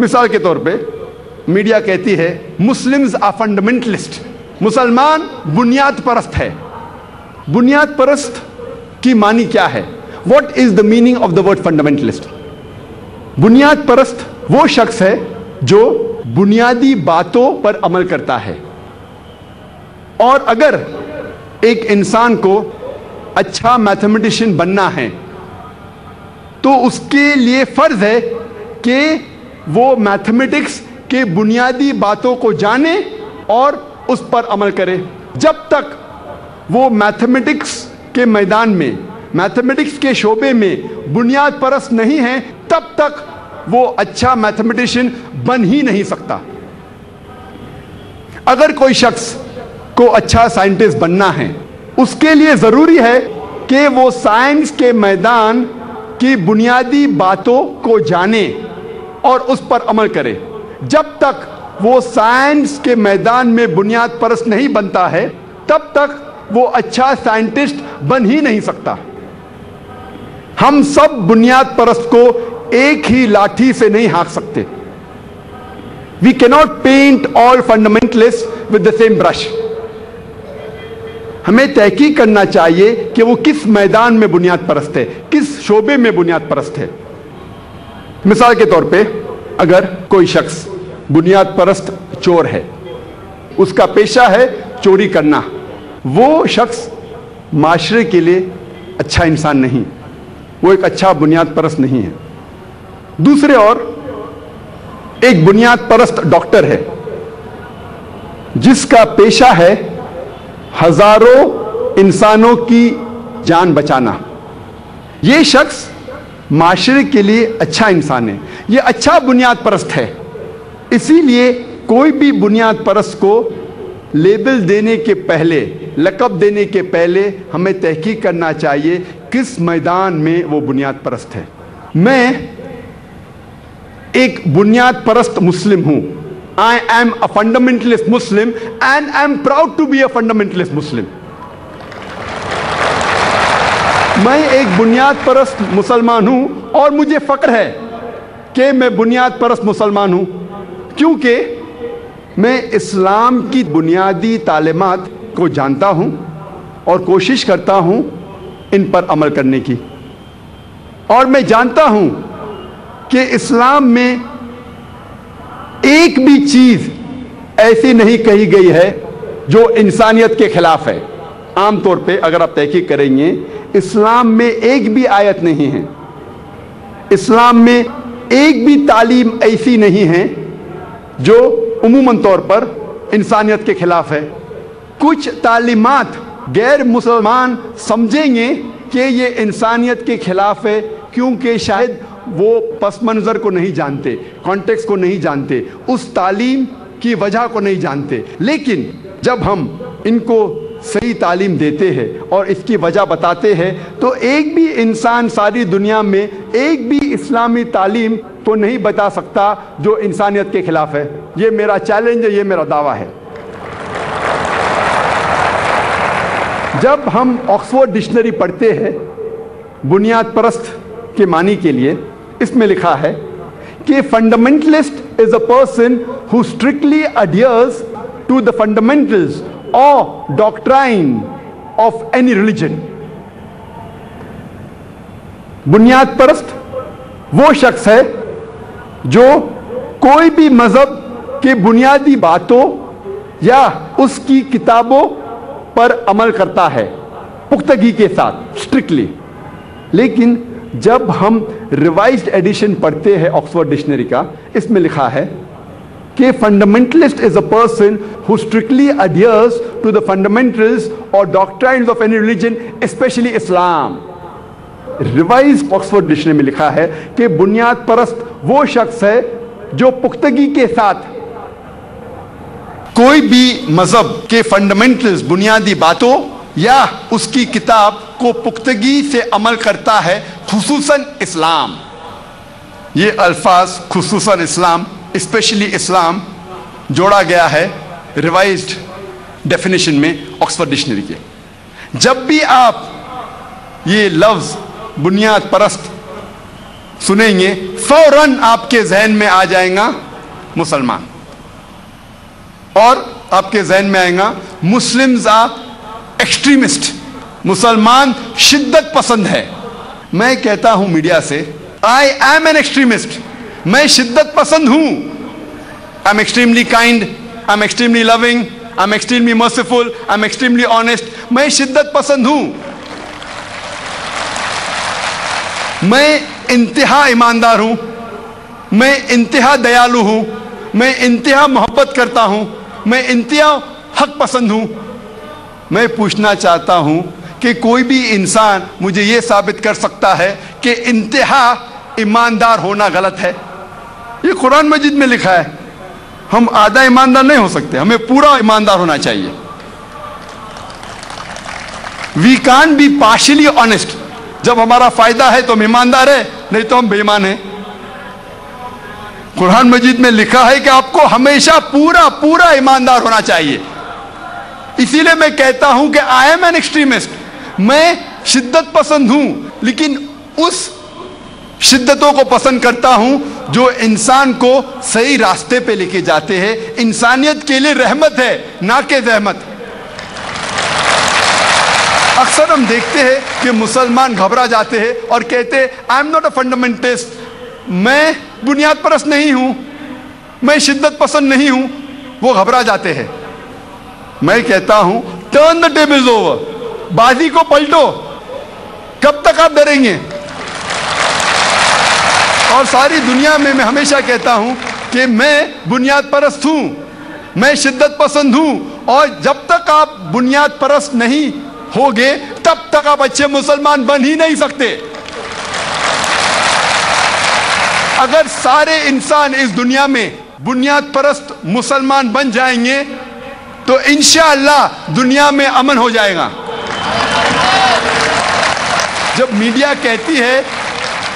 مثال کے طور پہ میڈیا کہتی ہے مسلمز آر فنڈامنٹلسٹ، مسلمان بنیاد پرست ہے۔ بنیاد پرست کی معنی کیا ہے؟ What is the meaning of the word fundamentalist? بنیاد پرست وہ شخص ہے جو بنیادی باتوں پر عمل کرتا ہے، اور اگر ایک انسان کو اچھا میتھمیٹیشین بننا ہے تو اس کے لیے فرض ہے کہ وہ میتھمیٹکس کے بنیادی باتوں کو جانے اور اس پر عمل کرے۔ جب تک وہ میتھمیٹکس کے میدان میں، میتھمیٹکس کے شعبے میں بنیاد پرست نہیں ہے، تب تک وہ اچھا میتھمیٹیشین بن ہی نہیں سکتا۔ اگر کوئی شخص کو اچھا سائنٹسٹ بننا ہے، اس کے لیے ضروری ہے کہ وہ سائنس کے میدان کی بنیادی باتوں کو جانے اور اس پر عمل کرے۔ جب تک وہ سائنس کے میدان میں بنیاد پرست نہیں بنتا ہے، تب تک وہ اچھا سائنٹسٹ بن ہی نہیں سکتا۔ ہم سب بنیاد پرست کو ایک ہی لاٹھی سے نہیں ہانک سکتے۔ We cannot paint all fundamentalists with the same brush۔ ہمیں تحقیق کرنا چاہیے کہ وہ کس میدان میں بنیاد پرست ہے، کس شعبے میں بنیاد پرست ہے۔ مثال کے طور پہ اگر کوئی شخص بنیاد پرست چور ہے، اس کا پیشہ ہے چوری کرنا، وہ شخص معاشرے کے لیے اچھا انسان نہیں، وہ ایک اچھا بنیاد پرست نہیں ہے۔ دوسرے اور ایک بنیاد پرست ڈاکٹر ہے جس کا پیشہ ہے ہزاروں انسانوں کی جان بچانا، یہ شخص معاشرے کے لیے اچھا انسان ہے، یہ اچھا بنیاد پرست ہے۔ اسی لیے کوئی بھی بنیاد پرست کو لیبل دینے کے پہلے، لقب دینے کے پہلے ہمیں تحقیق کرنا چاہیے کس میدان میں وہ بنیاد پرست ہے۔ میں ایک بنیاد پرست مسلم ہوں۔ I am a fundamentalist Muslim and I am proud to be a fundamentalist Muslim۔ میں ایک بنیاد پرست مسلمان ہوں اور مجھے فخر ہے کہ میں بنیاد پرست مسلمان ہوں، کیونکہ میں اسلام کی بنیادی تعلیمات کو جانتا ہوں اور کوشش کرتا ہوں ان پر عمل کرنے کی، اور میں جانتا ہوں کہ اسلام میں ایک بھی چیز ایسی نہیں کہی گئی ہے جو انسانیت کے خلاف ہے۔ عام طور پہ اگر آپ تحقیق کریں گے، اسلام میں ایک بھی آیت نہیں ہے، اسلام میں ایک بھی تعلیم ایسی نہیں ہے جو عموماً طور پر انسانیت کے خلاف ہے۔ کچھ تعلیمات غیر مسلمان سمجھیں گے کہ یہ انسانیت کے خلاف ہے، کیونکہ شاید وہ پس منظر کو نہیں جانتے، کانٹیکس کو نہیں جانتے، اس تعلیم کی وجہ کو نہیں جانتے۔ لیکن جب ہم ان کو صحیح تعلیم دیتے ہیں اور اس کی وجہ بتاتے ہیں، تو ایک بھی انسان ساری دنیا میں ایک بھی اسلامی تعلیم تو نہیں بتا سکتا جو انسانیت کے خلاف ہے۔ یہ میرا چیلنج ہے، یہ میرا دعویٰ ہے۔ جب ہم آکسفورڈ ڈکشنری پڑھتے ہیں بنیاد پرست کے معنی کے لیے، اس میں لکھا ہے کہ fundamentalist is a person who strictly adheres to the fundamentals or doctrine of any religion۔ بنیاد پرست وہ شخص ہے جو کوئی بھی مذہب کے بنیادی باتوں یا اس کی کتابوں پر عمل کرتا ہے پختگی کے ساتھ، اسٹرکٹلی۔ لیکن جب ہم ریوائزڈ ایڈیشن پڑھتے ہیں آکسفورڈ ڈکشنری کا، اس میں لکھا ہے کہ fundamentalist is a person who strictly adheres to the fundamentals or doctrines of any religion, especially Islam. Revised Oxford dictionary میں لکھا ہے کہ بنیاد پرست وہ شخص ہے جو پختگی کے ساتھ کوئی بھی مذہب کے فنڈامنٹلز، بنیادی باتوں یا اس کی کتاب کو پختگی سے عمل کرتا ہے، خصوصاً اسلام۔ یہ الفاظ خصوصاً اسلام، اسپیشلی اسلام، جوڑا گیا ہے ریوائزڈ ڈیفینیشن میں آکسفورڈ ڈکشنری کے۔ جب بھی آپ یہ لفظ بنیاد پرست سنیں گے فوراً آپ کے ذہن میں آ جائے گا مسلمان، اور آپ کے ذہن میں آئے گا مسلمز آر ایکسٹریمسٹ، مسلمان شدت پسند ہے۔ میں کہتا ہوں میڈیا سے آئی ایم این ایکسٹریمسٹ، میں شدت پسند ہوں۔ I am extremely kind, I am extremely loving, I am extremely merciful, I am extremely honest. میں شدت پسند ہوں، میں انتہا ایماندار ہوں، میں انتہا دیالو ہوں، میں انتہا محبت کرتا ہوں، میں انتہا حق پسند ہوں۔ میں پوچھنا چاہتا ہوں کہ کوئی بھی انسان مجھے یہ ثابت کر سکتا ہے کہ انتہا ایماندار ہونا غلط ہے؟ یہ قرآن مجید میں لکھا ہے۔ ہم آدھا ایماندار نہیں ہو سکتے، ہمیں پورا ایماندار ہونا چاہیے۔ We can't be partially honest, جب ہمارا فائدہ ہے تو ہم ایماندار ہیں، نہیں تو ہم بے ایمان ہیں۔ قرآن مجید میں لکھا ہے کہ آپ کو ہمیشہ پورا ایماندار ہونا چاہیے۔ اسی لیے میں کہتا ہوں کہ آئی ایم این ایکسٹریمسٹ، میں شدت پسند ہوں، لیکن اس شدتوں کو پسند کرتا ہوں جو انسان کو صحیح راستے پہ لے کے جاتے ہیں، انسانیت کے لیے رحمت ہے نہ کہ زحمت۔ اکثر ہم دیکھتے ہیں کہ مسلمان گھبرا جاتے ہیں اور کہتے ہیں I am not a fundamentalist, میں بنیاد پرست نہیں ہوں، میں شدت پسند نہیں ہوں، وہ گھبرا جاتے ہیں۔ میں کہتا ہوں ٹرن دا ٹیبلز اوور، بازی کو پلٹو، کب تک آپ ڈریں گے؟ اور ساری دنیا میں میں ہمیشہ کہتا ہوں کہ میں بنیاد پرست ہوں، میں شدت پسند ہوں، اور جب تک آپ بنیاد پرست نہیں ہوگے تب تک آپ اچھے مسلمان بن ہی نہیں سکتے۔ اگر سارے انسان اس دنیا میں بنیاد پرست مسلمان بن جائیں گے تو انشاءاللہ دنیا میں امن ہو جائے گا۔ جب میڈیا کہتی ہے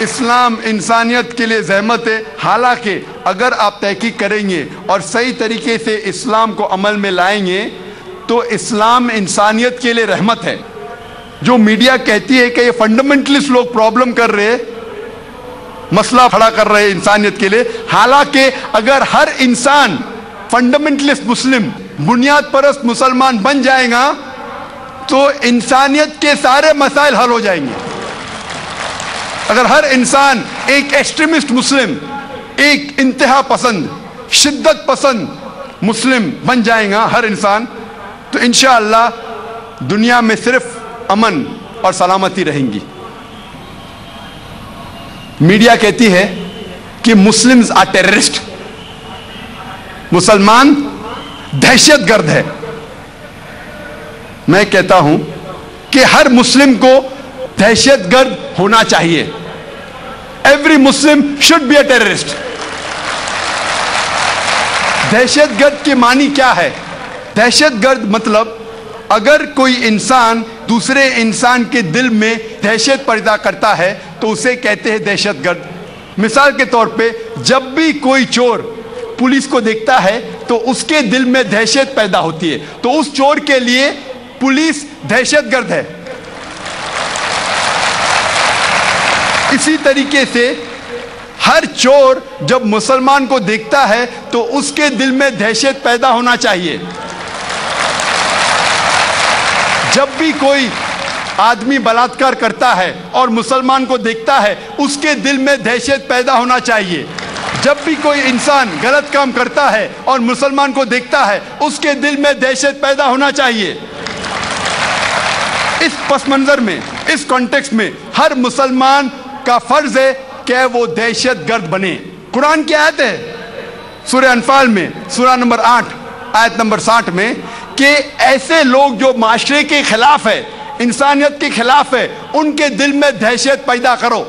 اسلام انسانیت کے لیے زحمت ہے، حالانکہ اگر آپ تحقیق کریں گے اور صحیح طریقے سے اسلام کو عمل میں لائیں گے تو اسلام انسانیت کے لیے رحمت ہے۔ جو میڈیا کہتی ہے کہ یہ فنڈامنٹلسٹ لوگ پرابلم کر رہے، مسئلہ کھڑا کر رہے انسانیت کے لیے، حالانکہ اگر ہر انسان فنڈامنٹلسٹ مسلم، بنیاد پرست مسلمان بن جائے گا تو انسانیت کے سارے مسائل حل ہو جائیں گے۔ اگر ہر انسان ایک ایکسٹریمسٹ مسلم، ایک انتہا پسند، شدت پسند مسلم بن جائے گا ہر انسان، تو انشاءاللہ دنیا میں صرف امن اور سلامتی رہیں گی۔ میڈیا کہتی ہے کہ مسلمز آر ٹیررسٹ، مسلمان دہشت گرد ہے۔ میں کہتا ہوں کہ ہر مسلم کو دہشت گرد ہونا چاہیے۔ Every Muslim should be a terrorist. دہشت گرد کے معنی کیا ہے؟ دہشت گرد مطلب اگر کوئی انسان دوسرے انسان کے دل میں دہشت پیدا کرتا ہے تو اسے کہتے ہیں دہشت گرد۔ مثال کے طور پہ جب بھی کوئی چور پولیس کو دیکھتا ہے تو اس کے دل میں دہشت پیدا ہوتی ہے، تو اس چور کے لیے پولیس دہشت گرد ہے۔ اسی طریقے سے ہر چور جب مسلمان کو دیکھتا ہے تو اس کے دل میں دہشت پیدا ہونا چاہیے۔ جب بھی کوئی آدمی بلاತ್ಕಾರ کرتا ہے اور مسلمان کو دیکھتا ہے اس کے دل میں دہشت پیدا ہونا چاہیے۔ جب بھی کوئی انسان غلط کام کرتا ہے اور مسلمان کو دیکھتا ہے اس کے دل میں دہشت پیدا ہونا چاہیے۔ اس پس منظر میں، اس کانٹیکسٹ میں ہر مسلمان کا فرض ہے کہ وہ دہشت گرد بنے۔ قرآن کی آیت ہے سورہ انفال میں، سورہ نمبر 8 آیت نمبر 60 میں، کہ ایسے لوگ جو معاشرے کے خلاف ہے، انسانیت کے خلاف ہے، ان کے دل میں دہشت پیدا کرو۔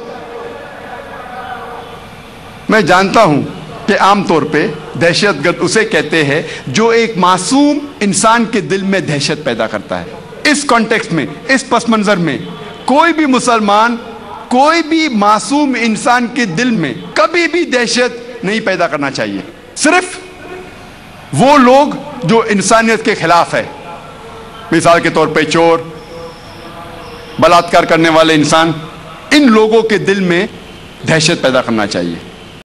میں جانتا ہوں کہ عام طور پہ دہشت گرد اسے کہتے ہیں جو ایک معصوم انسان کے دل میں دہشت پیدا کرتا ہے۔ اس کانٹیکسٹ میں، اس پس منظر میں کوئی بھی مسلمان کوئی بھی معصوم انسان کے دل میں کبھی بھی دہشت نہیں پیدا کرنا چاہیے۔ صرف وہ لوگ جو انسانیت کے خلاف ہے، مثال کے طور پہ چور، بلاತ್ಕಾರ کرنے والے انسان، ان لوگوں کے دل میں دہشت پیدا کرنا چاہیے.